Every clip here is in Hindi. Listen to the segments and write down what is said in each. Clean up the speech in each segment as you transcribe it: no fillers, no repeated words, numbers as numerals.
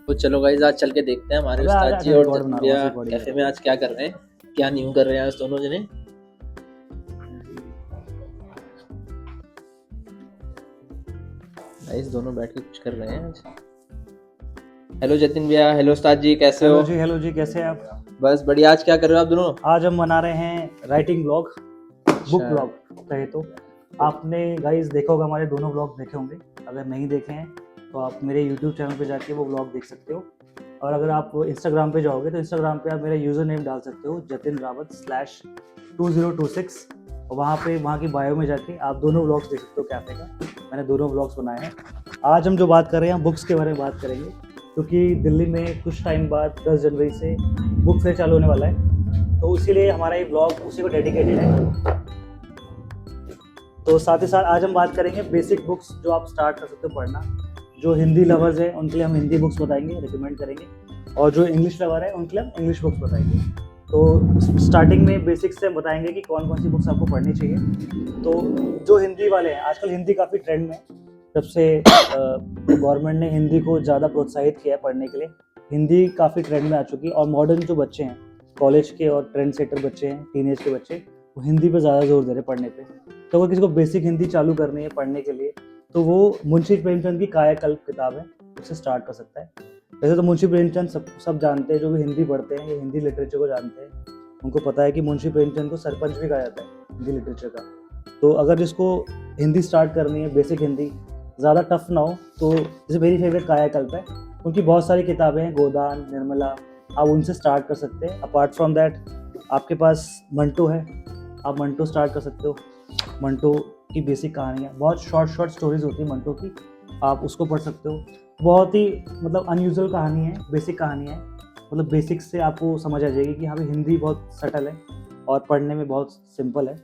तो चलो गाइस आज चल के देखते हैं हमारे अबे उस्ताद आजा जी और रिकॉर्ड बना रहा हूँ, भैया रिकॉर्डिंग कैफे में आज क्या कर रहे हैं, क्या न्यू कर रहे हैं आज दोनों जने। गाइस दोनों बैठ के कुछ कर रहे हैं आज। हेलो जतिन भैया, हेलो उस्ताद जी, कैसे हो? हेलो जी, कैसे हैं आप? बस बढ़िया। आज क्या कर रहे हो आप दोनों? आज हम बना रहे हैं राइटिंग ब्लॉग, बुक अच्छा। ब्लॉग कहे तो। आपने गाइस देखा होगा, हमारे दोनों ब्लॉग देखे होंगे। अगर नहीं देखे हैं तो आप मेरे यूट्यूब चैनल पे जाके वो ब्लॉग देख सकते हो। और अगर आप इंस्टाग्राम पे जाओगे तो इंस्टाग्राम पे आप मेरा यूज़र नेम डाल सकते हो jatinrawat/2026। और वहाँ की बायो में जाके आप दोनों ब्लॉग्स देख सकते हो कैफ़े का। मैंने दोनों ब्लॉग्स बनाए हैं। आज हम जो बात कर रहे हैं बुक्स के बारे में बात करेंगे, क्योंकि दिल्ली में कुछ टाइम बाद 10 जनवरी से बुक फेयर चालू होने वाला है, तो इसीलिए हमारा ये ब्लॉग उसी को डेडिकेटेड है। तो साथ ही साथ आज हम बात करेंगे बेसिक बुक्स जो आप स्टार्ट कर सकते हो पढ़ना। जो हिंदी लवर्स हैं उनके लिए हम हिंदी बुक्स बताएंगे, रिकमेंड करेंगे, और जो इंग्लिश लवर है उनके लिए हम इंग्लिश बुक्स बताएंगे। तो स्टार्टिंग में बेसिक्स से बताएंगे कि कौन कौन सी बुक्स आपको पढ़नी चाहिए। तो जो हिंदी वाले हैं, आजकल हिंदी काफ़ी ट्रेंड में है। जब से गवर्नमेंट ने हिंदी को ज़्यादा प्रोत्साहित किया है पढ़ने के लिए, हिंदी काफ़ी ट्रेंड में आ चुकी है। और मॉडर्न जो बच्चे हैं, कॉलेज के और ट्रेंड सेटर बच्चे हैं, टीनेज के बच्चे, वो हिंदी पे ज़्यादा जोर दे रहे हैं पढ़ने पे। तो अगर किसी को बेसिक हिंदी चालू करनी है पढ़ने के लिए, तो वो मुंशी प्रेमचंद की कायाकल्प किताब है, उससे स्टार्ट कर सकता है। वैसे तो मुंशी प्रेमचंद सब जानते हैं, जो भी हिंदी पढ़ते हैं या हिंदी लिटरेचर को जानते हैं, उनको पता है कि मुंशी प्रेमचंद को सरपंच भी कहा जाता है हिंदी लिटरेचर का। तो अगर जिसको हिंदी स्टार्ट करनी है, बेसिक हिंदी, ज़्यादा टफ ना हो, तो जैसे मेरी फेवरेट कायाकल्प है, उनकी बहुत सारी किताबें हैं, गोदान, निर्मला, आप उनसे स्टार्ट कर सकते हैं। अपार्ट फ्रॉम दैट आपके पास मंटो है, आप मंटो स्टार्ट कर सकते हो। मंटो की बेसिक कहानियाँ, बहुत शॉर्ट स्टोरीज होती है मंटो की, आप उसको पढ़ सकते हो। बहुत ही मतलब अनयूजुअल कहानी है, बेसिक कहानी है, मतलब बेसिक्स से आपको समझ आ जाएगी कि हाँ भाई हिंदी बहुत सटल है और पढ़ने में बहुत सिंपल है।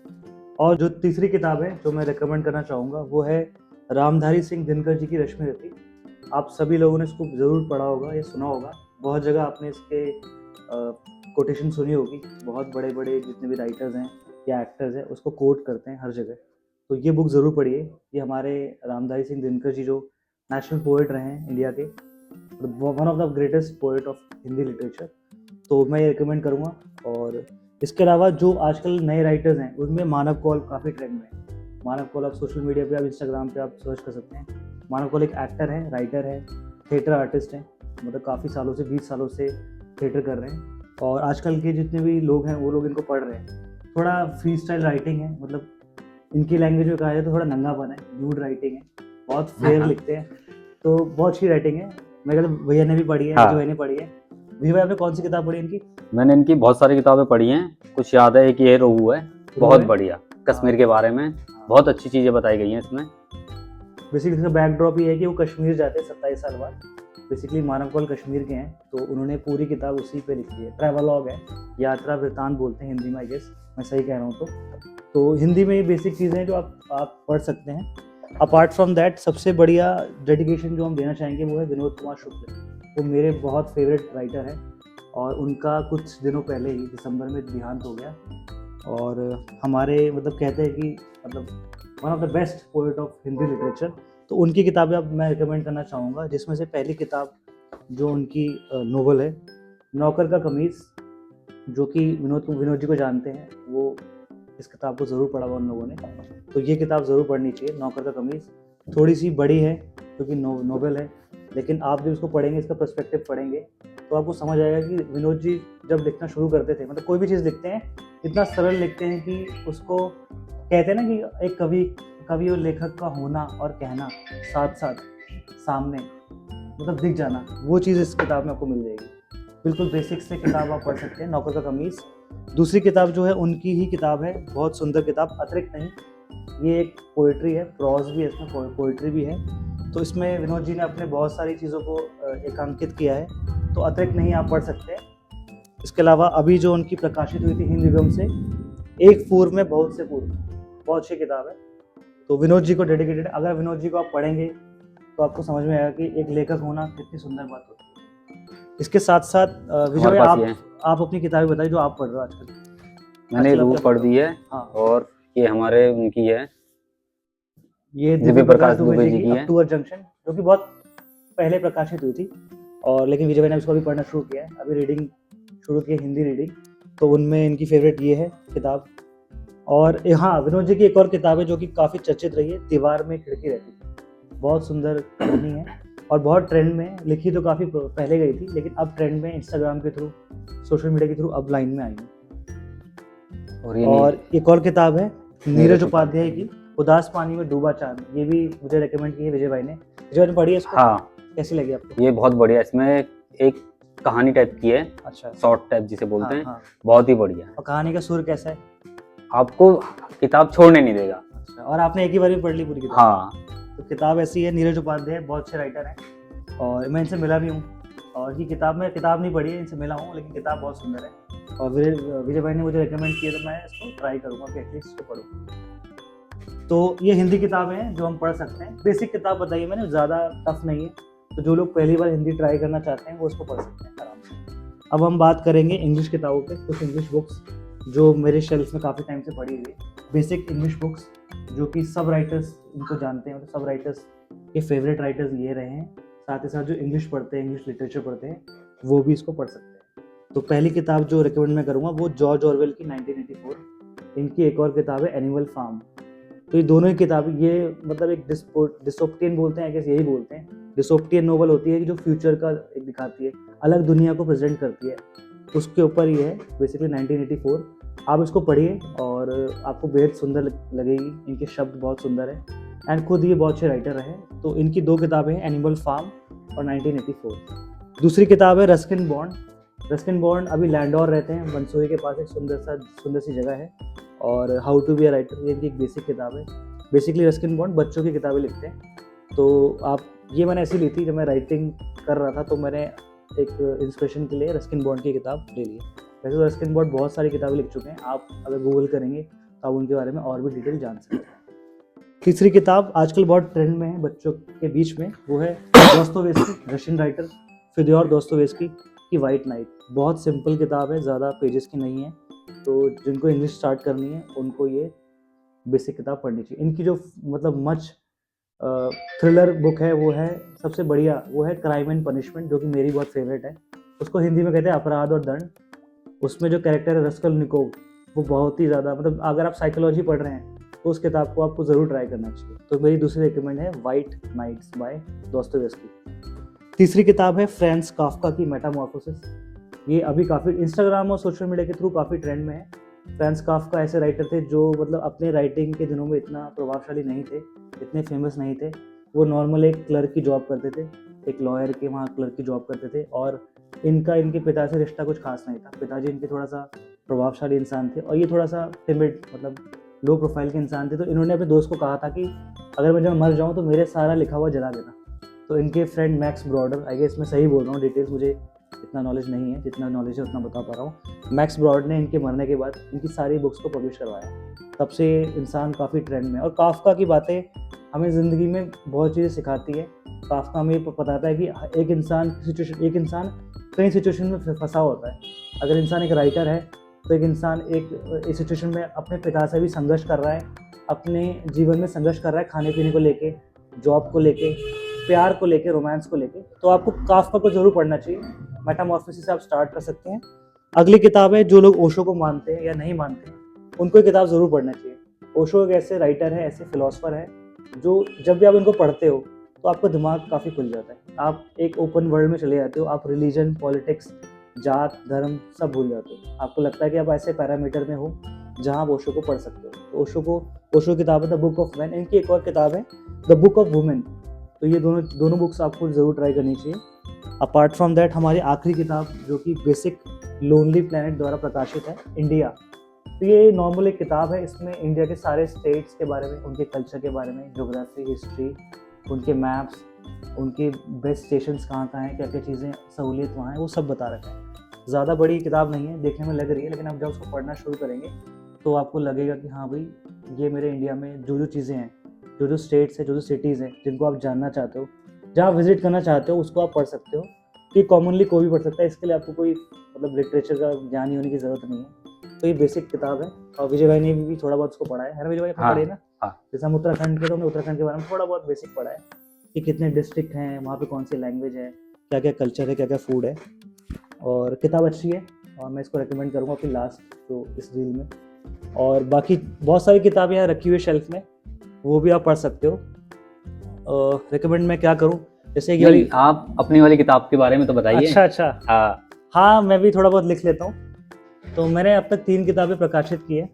और जो तीसरी किताब है जो मैं रिकमेंड करना चाहूँगा, वो है रामधारी सिंह दिनकर जी की रश्मि रति। आप सभी लोगों ने इसको ज़रूर पढ़ा होगा या सुना होगा, बहुत जगह आपने इसके कोटेशन सुनी होगी। बहुत बड़े बड़े जितने भी राइटर्स हैं या एक्टर्स हैं उसको कोट करते हैं हर जगह। तो ये बुक ज़रूर पढ़िए। ये हमारे रामधारी सिंह दिनकर जी जो नेशनल पोएट रहे हैं इंडिया के, one of the greatest poet of Hindi literature, तो मैं ये रिकमेंड करूँगा। और इसके अलावा जो आजकल नए राइटर्स हैं उनमें मानव कौल काफ़ी ट्रेंड में है। मानव कौल आप सोशल मीडिया पे, आप इंस्टाग्राम पे आप सर्च कर सकते हैं। मानव कौल एक एक्टर है, राइटर है, थिएटर आर्टिस्ट हैं, मतलब काफ़ी सालों से, 20 सालों से थिएटर कर रहे हैं। और आजकल के जितने भी लोग हैं वो लोग इनको पढ़ रहे हैं। थोड़ा फ्री स्टाइल राइटिंग है, मतलब इनकी लैंग्वेज में कहा जाए तो थोड़ा नंगापन है, न्यूड राइटिंग है, बहुत फेयर लिखते हैं, तो बहुत अच्छी राइटिंग है। मैं कहता हूँ भैया ने भी पढ़ी है, जो मैंने पढ़ी है। भैया भाई आपने कौन सी किताब पढ़ी इनकी? मैंने इनकी बहुत सारी किताबें पढ़ी हैं, कुछ याद है, एक ये रोहू है, बहुत बढ़िया, कश्मीर के बारे में बहुत अच्छी चीजें बताई गई हैं इसमें। बेसिकली इसका बैकड्रॉप ये है कि वो कश्मीर जाते हैं 27 साल बाद। बेसिकली मानव कौल कश्मीर के हैं, तो उन्होंने पूरी किताब उसी पे लिखी है। ट्रैवलॉग है, यात्रा वृतांत बोलते हैं हिंदी में, आई गेस मैं सही कह रहा हूँ। तो हिंदी में ये बेसिक चीज़ें हैं जो आप पढ़ सकते हैं। अपार्ट फ्रॉम दैट सबसे बढ़िया डेडिकेशन जो हम देना चाहेंगे वो है विनोद कुमार शुक्ल। वो मेरे बहुत फेवरेट राइटर हैं, और उनका कुछ दिनों पहले ही दिसंबर में देहांत हो गया। और हमारे मतलब कहते हैं कि मतलब one of the best poet of Hindi literature. तो उनकी किताबें अब मैं रिकमेंड करना चाहूँगा, जिसमें से पहली किताब जो उनकी नोवेल है नौकर का कमीज़, जो कि विनोद जी को जानते हैं, वो इस किताब को ज़रूर पढ़ा हुआ उन लोगों ने। तो ये किताब ज़रूर पढ़नी चाहिए, नौकर का कमीज़। थोड़ी सी बड़ी है क्योंकि नोवेल है, लेकिन आप भी उसको पढ़ेंगे, इसका पर्सपेक्टिव पढ़ेंगे, तो आपको समझ आएगा कि विनोद जी जब लिखना शुरू करते थे, मतलब कोई भी चीज़ लिखते हैं इतना सरल लिखते हैं कि उसको कहते हैं ना कि एक कवि और लेखक का होना और कहना साथ साथ सामने, मतलब दिख जाना, वो चीज़ इस किताब में आपको मिल जाएगी। बिल्कुल बेसिक से किताब आप पढ़ सकते हैं, नौकर का कमीज़। दूसरी किताब जो है उनकी ही किताब है, बहुत सुंदर किताब, अतिरिक्त नहीं, ये एक पोइट्री है, प्रोज भी है इसमें, पोइट्री भी है। तो इसमें विनोद जी ने अपने बहुत सारी चीज़ों को एकांकित किया है, तो अतिरिक्त नहीं आप पढ़ सकते हैं। इसके अलावा अभी जो उनकी प्रकाशित हुई थी हिंद युगम से, एक पूर्व में बहुत से पूर्व, बहुत अच्छी किताब है। तो विनोद जी को डेडिकेटेड। अगर विनोद जी को आप पढ़ेंगे तो आपको समझ में आएगा कि एक लेखक होना कितनी सुंदर बात होती है। इसके साथ साथ विजय आप अपनी किताबें बताइए जो आप पढ़ रहे हो आजकल। मैंने रूह पढ़ दी है। हाँ। और ये हमारे उनकी है, ये दिव्य प्रकाश दुबे जी की है, अक्टूबर जंक्शन, जो कि बहुत पहले प्रकाशित हुई थी और लेकिन विजय भाई ने उसको अभी पढ़ना शुरू किया है, अभी रीडिंग शुरू की है, हिंदी रीडिंग। तो उनमें इनकी फेवरेट ये है किताब। और हाँ, विनोद जी की एक और किताब है जो कि काफ़ी चर्चित रही है, दीवार में खिड़की रहती। बहुत सुंदर कहानी है और बहुत ट्रेंड में है। लिखी तो काफ़ी पहले गई थी, लेकिन अब ट्रेंड में इंस्टाग्राम के थ्रू, सोशल मीडिया के थ्रू अब लाइन में आई है। और एक और किताब है नीरज उपाध्याय की, उदास पानी में डूबा चांद। ये भी मुझे रेकमेंड की है विजय भाई ने। विजय भाई ने पढ़ी है इसको? हाँ, कैसी लगी आपको? ये बहुत बढ़िया। इसमें एक कहानी टाइप की है, अच्छा, शॉर्ट टाइप जिसे बोलते हाँ, हैं। हाँ। बहुत ही बढ़िया। और कहानी का सुर कैसा है? आपको किताब छोड़ने नहीं देगा। अच्छा, और आपने एक ही बार में पढ़ ली पूरी किताब? हाँ। तो किताब ऐसी है, नीरज उपाध्याय बहुत अच्छे राइटर हैं और मैं इनसे मिला भी हूँ। और ये किताब, मैं किताब नहीं पढ़ी है, इनसे मिला हूँ, लेकिन किताब बहुत सुंदर है। और विजय भाई ने मुझे रिकमेंड किया, तो मैं इसको ट्राई करूँगा कि एटलीस्ट इसको पढ़ूँ। तो ये हिंदी किताबें हैं जो हम पढ़ सकते हैं। बेसिक किताब बताइए मैंने, ज़्यादा टफ नहीं है, तो जो लोग पहली बार हिंदी ट्राई करना चाहते हैं वो उसको पढ़ सकते हैं आराम से। अब हम बात करेंगे इंग्लिश किताबों पे, कुछ इंग्लिश बुक्स जो मेरे शेल्फ में काफ़ी टाइम से पढ़ी हुई है। बेसिक इंग्लिश बुक्स जो कि सब राइटर्स इनको जानते हैं, मतलब सब राइटर्स के फेवरेट राइटर्स ये रहे हैं। साथ ही साथ जो इंग्लिश पढ़ते हैं, इंग्लिश लिटरेचर पढ़ते हैं, वो भी इसको पढ़ सकते हैं। तो पहली किताब जो रिकमेंड मैं करूँगा वो जॉर्ज ऑरवेल की 1984। इनकी एक और किताब है एनिमल फार्म। तो ये दोनों ही किताब, ये मतलब एक डिस्टोपियन बोलते हैं, यही बोलते हैं। डिस्टोपियन नोवेल होती है कि जो फ्यूचर का एक दिखाती है, अलग दुनिया को प्रेजेंट करती है, उसके ऊपर ये है बेसिकली 1984। आप इसको पढ़िए और आपको बेहद सुंदर लगेगी। इनके शब्द बहुत सुंदर है एंड खुद ये बहुत अच्छे राइटर हैं। तो इनकी दो किताबें हैं, एनिमल फार्म और 1984। दूसरी किताब है रस्किन बॉन्ड। रस्किन बॉन्ड अभी लैंडोर रहते हैं, मंसूरी के पास एक सुंदर सी जगह है। और how to be a writer, ये इनकी एक बेसिक किताब है। बेसिकली रस्किन बॉन्ड बच्चों की किताबें लिखते हैं। तो आप, ये मैंने ऐसी ली थी जब मैं राइटिंग कर रहा था, तो मैंने एक इंस्पिरेशन के लिए रस्किन बॉन्ड की किताब ले ली। वैसे तो रस्किन बॉन्ड बहुत सारी किताबें लिख चुके हैं, आप अगर गूगल करेंगे तो आप उनके बारे में और भी डिटेल जान सकते हैं। तीसरी किताब आजकल बहुत ट्रेंड में है बच्चों के बीच में, वो है Dostoevsky, Russian writer Fyodor Dostoevsky की वाइट नाइट। बहुत सिंपल किताब है, ज़्यादा पेजेस की नहीं है, तो जिनको इंग्लिश स्टार्ट करनी है उनको ये बेसिक किताब पढ़नी चाहिए। इनकी जो मतलब मच थ्रिलर बुक है वो है सबसे बढ़िया, वो है क्राइम एंड पनिशमेंट, जो कि मेरी बहुत फेवरेट है। उसको हिंदी में कहते हैं अपराध और दंड। उसमें जो कैरेक्टर है रस्कलनिकोव, वो बहुत ही ज़्यादा, मतलब अगर आप साइकोलॉजी पढ़ रहे हैं तो उस किताब को आपको ज़रूर ट्राई करना चाहिए। तो मेरी दूसरी रिकमेंड है वाइट नाइट्स बाय दोस्तोयेव्स्की। तीसरी किताब है फ्रांज काफ्का की मेटामॉर्फोसिस। ये अभी काफ़ी इंस्टाग्राम और सोशल मीडिया के थ्रू काफ़ी ट्रेंड में है। फ्रांज काफ्का ऐसे राइटर थे जो मतलब अपने राइटिंग के दिनों में इतना प्रभावशाली नहीं थे, इतने फेमस नहीं थे। वो नॉर्मल एक क्लर्क की जॉब करते थे, एक लॉयर के वहाँ क्लर्क की जॉब करते थे। और इनके पिता से रिश्ता कुछ खास नहीं था। पिताजी इनके थोड़ा सा प्रभावशाली इंसान थे और ये थोड़ा सा टिमिड, मतलब लो प्रोफाइल के इंसान थे। तो इन्होंने अपने दोस्त को कहा था कि अगर मैं जब मर जाऊँ तो मेरे सारा लिखा हुआ जला देना। तो इनके friend Max Broder, I guess मैं सही बोल रहा हूँ, डिटेल्स मुझे इतना नॉलेज नहीं है, जितना नॉलेज है उतना बता पा रहा हूँ। मैक्स ब्रॉड ने इनके मरने के बाद इनकी सारी बुक्स को पब्लिश करवाया। तब से इंसान काफ़ी ट्रेंड में। और काफ्का की बातें हमें ज़िंदगी में बहुत चीज़ें सिखाती है। काफ्का हमें बताता है कि एक इंसान कई सिचुएशन में फंसा होता है। अगर इंसान एक राइटर है तो एक इंसान एक सिचुएशन में अपने पिता से भी संघर्ष कर रहा है, अपने जीवन में संघर्ष कर रहा है, खाने पीने को लेके, जॉब को लेके, प्यार को लेके, रोमांस को लेके। तो आपको काफ्का को जरूर पढ़ना चाहिए। मेटामॉर्फोसिस से आप स्टार्ट कर सकते हैं। अगली किताब है, जो लोग ओशो को मानते हैं या नहीं मानते हैं उनको ये किताब ज़रूर पढ़ना चाहिए। ओशो एक ऐसे राइटर है, ऐसे फिलोसफर है जो जब भी आप इनको पढ़ते हो तो आपका दिमाग काफ़ी खुल जाता है। आप एक ओपन वर्ल्ड में चले जाते हो। आप रिलीजन, पॉलिटिक्स, जात, धर्म सब भूल जाते हो। आपको लगता है कि आप ऐसे पैरामीटर में हो जहाँ आप ओशो को पढ़ सकते हो। तो ओशो किताब है द बुक ऑफ मैन। इनकी एक और किताब है द बुक ऑफ वुमेन। तो ये दोनों बुक्स आपको ज़रूर ट्राई करनी चाहिए। अपार्ट फ्रॉम दैट हमारी आखिरी किताब जो कि बेसिक लोनली प्लैनेट द्वारा प्रकाशित है, इंडिया। तो ये नॉर्मल एक किताब है। इसमें इंडिया के सारे स्टेट्स के बारे में, उनके कल्चर के बारे में, ज्योग्राफी, हिस्ट्री, उनके मैप्स, उनके बेस्ट स्टेशंस कहाँ हैं, क्या क्या चीज़ें सहूलियत वहाँ है, वो सब बता रखा है। ज़्यादा बड़ी किताब नहीं है, देखने में लग रही है, लेकिन आप जब उसको पढ़ना शुरू करेंगे तो आपको लगेगा कि हाँ भाई, ये मेरे इंडिया में जो जो चीज़ें हैं, जो जो स्टेट्स हैं, जो जो सिटीज़ हैं जिनको आप जानना चाहते हो, जहाँ विजिट करना चाहते हो, उसको आप पढ़ सकते हो। कि कॉमनली कोई भी पढ़ सकता है, इसके लिए आपको कोई मतलब लिटरेचर का ज्ञानी होने की ज़रूरत नहीं है। तो ये बेसिक किताब है और विजय भाई ने भी थोड़ा बहुत उसको पढ़ा है ना विजय भाई? हाँ, पढ़े ना? हाँ। जैसे हम उत्तराखंड के, तो हमने उत्तराखंड के बारे में थोड़ा बहुत बेसिक पढ़ा है कि कितने डिस्ट्रिक्ट हैं, वहाँ पे कौन सी लैंग्वेज है, क्या क्या कल्चर है, क्या क्या फूड है। और किताब अच्छी है और मैं इसको रिकमेंड करूँगा अपनी लास्ट जो इस रील में। और बाकी बहुत सारी किताबें यहाँ रखी हुई है शेल्फ में, वो भी आप पढ़ सकते हो। रिकमेंड मैं क्या करूँ, जैसे ये नहीं, आप अपनी वाली किताब के बारे में तो बताइए। अच्छा अच्छा, हाँ, हाँ मैं भी थोड़ा बहुत लिख लेता हूँ। तो मैंने अब तक 3 किताबें प्रकाशित की है,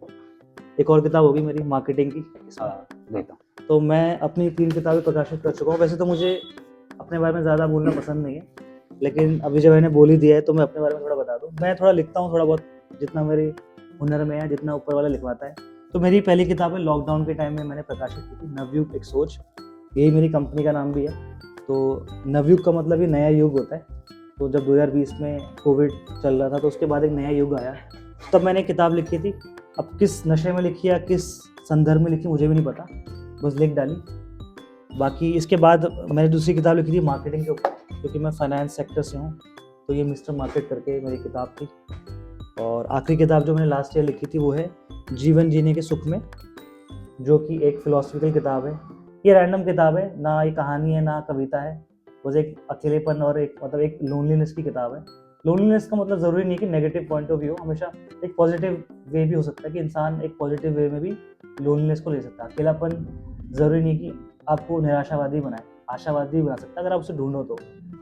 एक और किताब होगी मेरी मार्केटिंग की। हाँ, देता हूँ। तो मैं अपनी 3 किताबें प्रकाशित कर चुका हूँ। वैसे तो मुझे अपने बारे में ज़्यादा बोलना पसंद नहीं है, लेकिन अभी जब मैंने बोल ही दिया है तो मैं अपने बारे में थोड़ा बता दूँ। मैं थोड़ा लिखता हूँ, थोड़ा बहुत जितना मेरे हुनर में है, जितना ऊपर वाला लिखवाता है। तो मेरी पहली किताब है लॉकडाउन के टाइम में मैंने प्रकाशित की थी, नवयुग एक सोच, यही मेरी कंपनी का नाम भी है। तो नवयुग का मतलब ही नया युग होता है। तो जब 2020 में कोविड चल रहा था तो उसके बाद एक नया युग आया, तब मैंने किताब लिखी थी। अब किस नशे में लिखी या किस संदर्भ में लिखी मुझे भी नहीं पता, बस लिख डाली। बाकी इसके बाद मैंने दूसरी किताब लिखी थी मार्केटिंग के ऊपर, क्योंकि मैं फाइनेंस सेक्टर से हूँ। तो ये मिस्टर मार्केट करके मेरी किताब थी। और आखिरी किताब जो मैंने लास्ट ईयर लिखी थी वो है जीवन जीने के सुख में, जो कि एक फिलोसफिकल किताब है। ये रैंडम किताब है, ना ये कहानी है ना कविता है, बस एक अकेलेपन और एक मतलब एक लोनलीनेस की किताब है। लोनलीनेस का मतलब ज़रूरी नहीं कि नेगेटिव पॉइंट ऑफ व्यू, हमेशा एक पॉजिटिव वे भी हो सकता है कि इंसान एक पॉजिटिव वे में भी लोनलीनेस को ले सकता है। अकेलापन ज़रूरी नहीं कि आपको निराशावादी बनाए, आशावादी बना सकता है अगर आप उसे ढूंढो तो।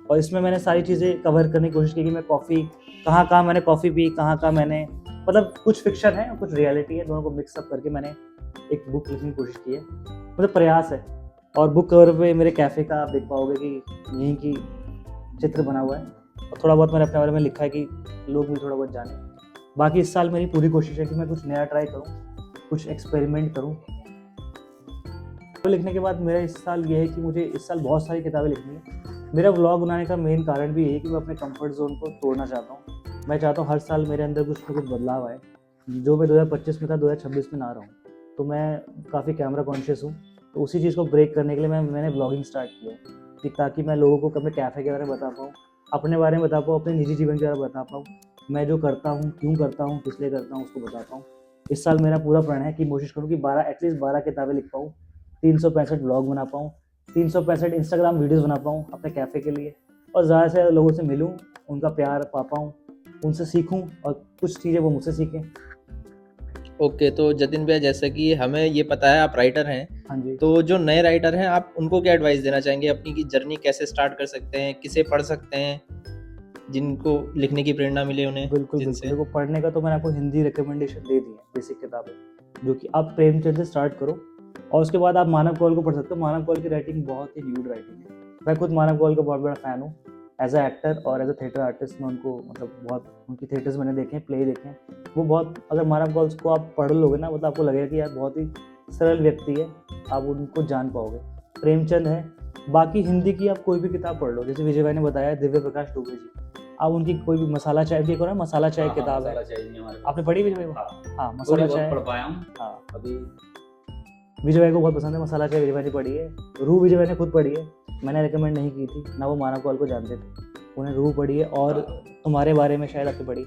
और इसमें मैंने सारी चीज़ें कवर करने की कोशिश की कि मैं कॉफ़ी कहाँ कहाँ मैंने कॉफ़ी पी, कहाँ कहाँ मैंने मतलब कुछ फिक्शन है और कुछ रियलिटी है, दोनों को मिक्सअप करके मैंने एक बुक लिखने की कोशिश की है, मतलब प्रयास है। और बुक कवर पे मेरे कैफ़े का आप देख पाओगे कि यहीं की चित्र बना हुआ है। और थोड़ा बहुत मैंने अपने बारे में लिखा है कि लोग भी थोड़ा बहुत जाने। बाकी इस साल मेरी पूरी कोशिश है कि मैं कुछ नया ट्राई करूँ, कुछ एक्सपेरिमेंट करूँ। लिखने के बाद मेरा इस साल ये है कि मुझे इस साल बहुत सारी किताबें लिखनी है। मेरा व्लॉग बनाने का मेन कारण भी यही है कि मैं अपने कंफर्ट जोन को तोड़ना चाहता हूँ। मैं चाहता हूँ हर साल मेरे अंदर कुछ ना कुछ बदलाव आए, जो मैं 2025 में था 2026 में ना रहूँ। तो मैं काफ़ी कैमरा कॉन्शियस हूँ, तो उसी चीज़ को ब्रेक करने के लिए मैंने व्लॉगिंग स्टार्ट किया है कि ताकि मैं लोगों को अपने कैफ़े के बारे में बता पाऊँ, अपने बारे में बता पाऊँ, अपने निजी जीवन के बारे में बता पाऊँ, मैं जो करता हूँ क्यों करता हूँ किस लिए करता हूँ उसको बता पाऊँ। इस साल मेरा पूरा प्रण है कि कोशिश करूँ कि 12 एटलीस्ट 12 किताबें लिख पाऊँ, 365 व्लॉग बना पाऊँ, 365 इंस्टाग्राम वीडियोस बना पाऊँ अपने कैफ़े के लिए, और ज़्यादा से ज़्यादा लोगों से मिलूँ, उनका प्यार पा पाऊँ, उनसे सीखूँ और कुछ चीज़ें वो मुझसे सीखें। ओके, तो जतिन भैया जैसे कि हमें ये पता है आप राइटर हैं, हाँ जी। तो जो नए राइटर हैं आप उनको क्या एडवाइस देना चाहेंगे? अपनी की जर्नी कैसे स्टार्ट कर सकते हैं? किसे पढ़ सकते हैं? जिनको लिखने की प्रेरणा मिले उन्हें, बिल्कुल बिल्कुल, जिनसे? देखो पढ़ने का तो मैंने आपको हिंदी रिकमेंडेशन दे दी है, बेसिक किताबें, जो कि आप प्रेमचंद से स्टार्ट करो। और उसके बाद आप मानव कौल को पढ़ सकते हो। मानव कौल की राइटिंग बहुत ही न्यूड राइटिंग है। मैं खुद मानव कौल का बहुत बड़ा फ़ैन हूँ। एज अ एक्टर और एज अ थिएटर आर्टिस्ट मैं उनको मतलब बहुत उनकी थिएटर्स मैंने देखे हैं, प्ले देखे हैं। वो बहुत, अगर मानव कौल को आप पढ़ लोगे ना, मतलब आपको लगेगा कि यार बहुत ही सरल व्यक्ति है, आप उनको जान पाओगे। प्रेमचंद है। बाकी हिंदी की आप कोई भी किताब पढ़ लो, जैसे विजय भाई ने बताया दिव्य प्रकाश दुबे जी, आप उनकी कोई भी मसाला चाय की, एक और है मसाला चाय किताब है, आपने पढ़ी विजय भाई को? हाँ मसाला चाय पढ़ पाया हूँ हाँ, अभी। विजय भाई को बहुत पसंद है मसाला चाय, विजय भाई ने पढ़ी है। रूह विजय भाई ने खुद पढ़ी है, मैंने रिकमेंड नहीं की थी ना, वो मानव कौल को जानते थे, उन्हें रूह पढ़ी है। और तुम्हारे बारे में शायद आपने पढ़ी,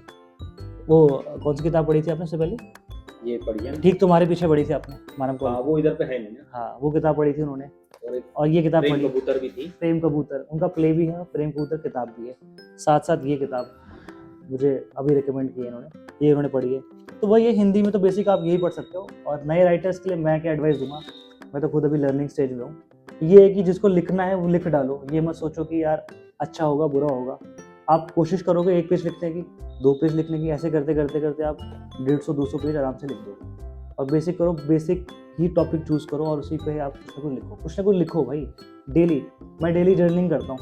वो कौन सी किताब पढ़ी थी आपने उससे पहले? ये पढ़ी है। ठीक तुम्हारे पीछे पढ़ी थी आपने मानव कौल। वो इधर पे है नहीं ना। हाँ वो किताब पढ़ी थी उन्होंने, और एक और ये किताब प्रेम पढ़ी कबूतर भी थी। प्रेम कबूतर, उनका प्ले भी है और प्रेम कबूतर किताब भी है। साथ साथ ये किताब मुझे अभी रिकमेंड की है इन्होंने, ये इन्होंने पढ़ी है। तो वही है, हिंदी में तो बेसिक आप यही पढ़ सकते हो। और नए राइटर्स के लिए मैं क्या एडवाइस दूंगा, मैं तो खुद अभी लर्निंग स्टेज में हूँ, ये है कि जिसको लिखना है वो लिख डालो। ये मत सोचो कि यार अच्छा होगा बुरा होगा, आप कोशिश करोगे 1 पेज लिखने की, 2 पेज लिखने की, ऐसे करते करते करते आप 150-200 पेज आराम से लिख दोगे। और बेसिक करो, बेसिक ही टॉपिक चूज़ करो और उसी पे आप कुछ ना कुछ लिखो भाई डेली। मैं डेली जर्नलिंग करता हूँ,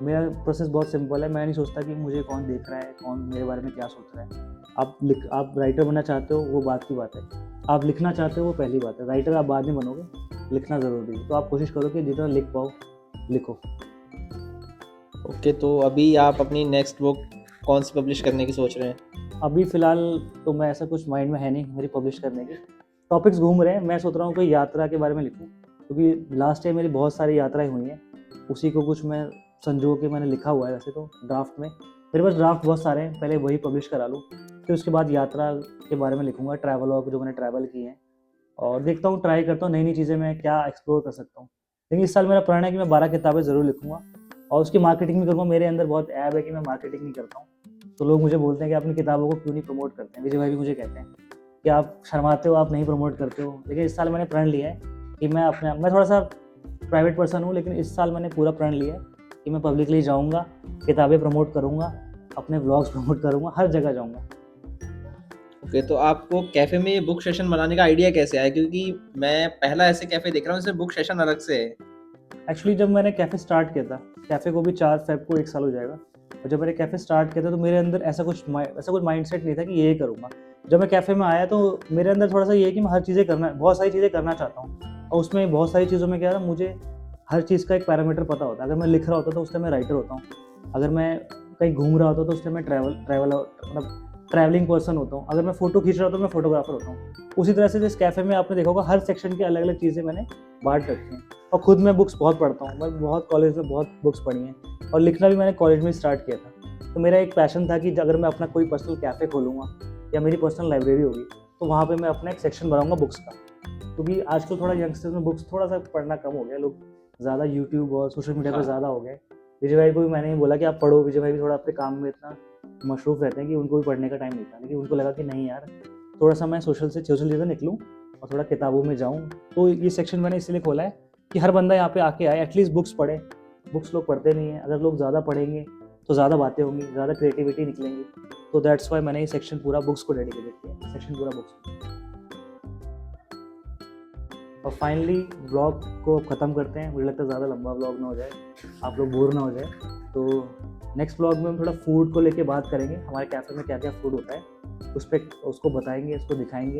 मेरा प्रोसेस बहुत सिंपल है। मैं नहीं सोचता कि मुझे कौन देख रहा है, कौन मेरे बारे में क्या सोच रहा है। आप राइटर बनना चाहते हो वो बात की बात है, आप लिखना चाहते हो वो पहली बात है। राइटर आप बाद में बनोगे, लिखना ज़रूरी है। तो आप कोशिश करो कि जितना लिख पाओ लिखो। ओके, तो अभी आप अपनी नेक्स्ट बुक कौन सी पब्लिश करने की सोच रहे हैं? अभी फ़िलहाल तो मैं ऐसा कुछ माइंड में है नहीं मेरी पब्लिश करने की, टॉपिक्स घूम रहे हैं। मैं सोच रहा हूँ कोई यात्रा के बारे में लिखूँ, क्योंकि लास्ट टाइम मेरी बहुत सारी यात्राएं हुई हैं, उसी को कुछ मैं संजो के मैंने लिखा हुआ है। वैसे तो ड्राफ्ट में मेरे पास ड्राफ्ट बहुत सारे हैं, पहले वही पब्लिश करा लूँ, फिर उसके बाद यात्रा के बारे में लिखूँगा, ट्रैवलॉग जो मैंने ट्रैवल किए हैं। और देखता हूँ, ट्राई करता हूँ नई नई चीज़ें मैं क्या एक्सप्लोर कर सकता हूँ। लेकिन इस साल मेरा प्रण है कि मैं 12 किताबें ज़रूर लिखूँगा, और उसकी मार्केटिंग भी करूँगा। मेरे अंदर बहुत ऐब है कि मैं मार्केटिंग नहीं करता हूँ, तो लोग मुझे बोलते हैं कि अपनी किताबों को क्यों नहीं प्रमोट करते हैं। विजय भाई भी मुझे कहते हैं कि आप शर्माते हो, आप नहीं प्रमोट करते हो। लेकिन इस साल मैंने प्रण लिया है कि मैं थोड़ा सा प्राइवेट पर्सन हूँ, लेकिन इस साल मैंने पूरा प्रण लिया है कि मैं पब्लिकली जाऊँगा, किताबें प्रमोट करूँगा, अपने व्लॉग्स प्रमोट करूँगा, हर जगह जाऊँगा। ओके, तो आपको कैफे में ये बुक सेशन बनाने का आइडिया कैसे आया? क्योंकि मैं पहला ऐसे कैफे देख रहा हूँ जिसमें बुक सेशन अलग से है। एक्चुअली जब मैंने कैफ़े स्टार्ट किया था, कैफ़े को भी 4 फ़ेब को 1 साल हो जाएगा, और जब मैंने कैफ़े स्टार्ट किया था तो मेरे अंदर ऐसा कुछ माइंडसेट नहीं था कि ये करूँगा। जब मैं कैफ़े में आया तो मेरे अंदर थोड़ा-सा ये है कि मैं बहुत सारी चीज़ें करना चाहता हूँ, और उसमें बहुत सारी चीज़ों में क्या है ना, मुझे हर चीज़ का एक पैरामीटर पता होता है। अगर मैं लिख रहा होता तो उस टाइम मैं राइटर होता हूँ, अगर मैं कहीं घूम रहा होता तो उस टाइम मैं ट्रैवलिंग पर्सन होता हूँ, अगर मैं फ़ोटो खींच रहा होता तो मैं फ़ोटोग्राफ़र होता हूँ। उसी तरह से जिस कैफ़े में आपने देखा होगा हर सेक्शन की अलग-अलग चीज़ें मैंने बाँट रखी हैं। और खुद मैं बुक्स बहुत पढ़ता हूँ, मैं बहुत कॉलेज में बहुत बुक्स पढ़ी हैं, और लिखना भी मैंने कॉलेज में स्टार्ट किया था। तो मेरा एक पैशन था कि अगर मैं अपना कोई पर्सनल कैफ़े खोलूँगा या मेरी पर्सनल लाइब्रेरी होगी, तो वहाँ पे मैं अपना एक सेक्शन बनाऊँगा बुक्स का। क्योंकि आजकल थोड़ा यंगस्टर्स में बुक्स थोड़ा-सा पढ़ना कम हो गया, लोग ज़्यादा यूट्यूब और सोशल मीडिया पे हाँ। ज़्यादा हो गए। विजय भाई को भी मैंने ही बोला कि आप पढ़ो, विजय भाई भी थोड़ा अपने काम में इतना मसरूफ़ रहते हैं कि उनको भी पढ़ने का टाइम नहीं था। लेकिन उनको लगा कि नहीं यार, थोड़ा-सा मैं सोशल चीज़ें निकलूँ और थोड़ा किताबों में जाऊँ। तो ये सेक्शन मैंने इसलिए खोला है कि हर बंदा यहाँ पे आके आए, एटलीस्ट बुक्स पढ़े। बुक्स लोग पढ़ते नहीं हैं, अगर लोग ज़्यादा पढ़ेंगे तो ज़्यादा बातें होंगी, ज़्यादा क्रिएटिविटी निकलेंगी। तो दैट्स व्हाई मैंने ये सेक्शन पूरा बुक्स को डेडिकेटेड किया है, सेक्शन पूरा बुक्स को। और फाइनली व्लॉग को ख़त्म करते हैं। मुझे लगता है ज़्यादा लंबा व्लॉग ना हो जाए, आप लोग बोर ना हो जाए। तो नेक्स्ट व्लॉग में हम थोड़ा फूड को लेके बात करेंगे, हमारे कैफ़े में क्या-क्या फूड होता है, उसको बताएँगे, उसको दिखाएँगे,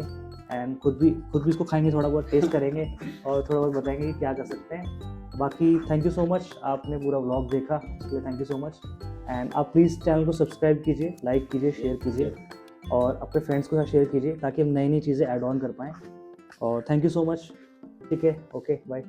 एंड खुद भी इसको खाएँगे, थोड़ा बहुत टेस्ट करेंगे और थोड़ा बहुत बताएँगे कि क्या कर सकते हैं। बाकी थैंक यू सो मच, आपने पूरा व्लॉग देखा, इसके लिए thank you so much. And आप प्लीज़ चैनल को सब्सक्राइब कीजिए, लाइक कीजिए, शेयर कीजिए, और अपने फ्रेंड्स के साथ शेयर कीजिए ताकि हम नई-नई चीज़ें ऐड ऑन कर पाएँ। और थैंक यू सो मच। ठीक है, ओके, बाय।